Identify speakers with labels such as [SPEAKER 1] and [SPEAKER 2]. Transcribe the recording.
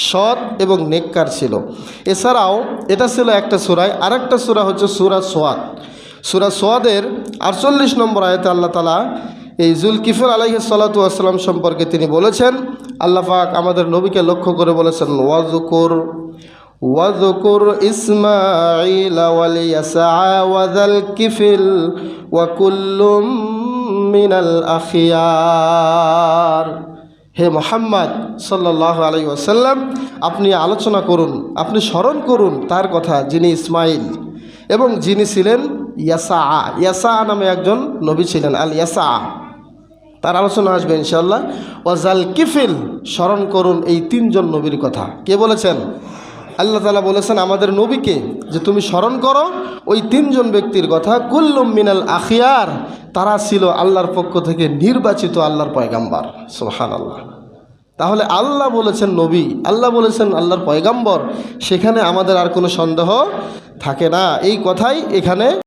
[SPEAKER 1] সৎ এবং নেককার ছিল। এছাড়াও এটা ছিল একটা সূরায়, আরেকটা সূরা হচ্ছে সূরা সোয়াদ। সূরা সোয়াদের 48 নম্বর আয়াতে আল্লাহ তাআলা এই যুলকিফল আলাইহিস সালাতু ওয়াস সালাম সম্পর্কে তিনি বলেছেন, আল্লাহ পাক আমাদের নবীকে লক্ষ্য করে বলেছেন, ওয়াযকুর ইসমাঈল ওয়াল ইয়াসআ ওয়া যাল কিফল ওয়া কুল্লুম মিনাল আখিয়ার। হে মুহাম্মদ সাল্লাল্লাহু আলাইহি ওয়াসাল্লাম, আপনি আলোচনা করুন, আপনি স্মরণ করুন তার কথা যিনি ইসমাইল এবং যিনি ছিলেন ইয়াসা। ইয়াসা নামে একজন নবী ছিলেন, আল ইয়াসা, তার আলোচনা আসবে ইনশাআল্লাহ। ওয়াজাল কিফিল, স্মরণ করুন এই তিনজন নবীর কথা। কে বলেছেন? আল্লাহ তাআলা বলেছেন আমাদের নবীকে যে তুমি স্মরণ করো ওই তিনজন ব্যক্তির কথা। কুল্লুম মিনাল আখিয়ার, তারা ছিল আল্লাহর পক্ষ থেকে নির্বাচিত আল্লাহর পয়গাম্বর। সুবহানাল্লাহ। তাহলে আল্লাহ বলেছেন নবী, আল্লাহ বলেছেন আল্লাহর পয়গাম্বর, সেখানে আমাদের আর কোনো সন্দেহ থাকে না। এই কথাই এখানে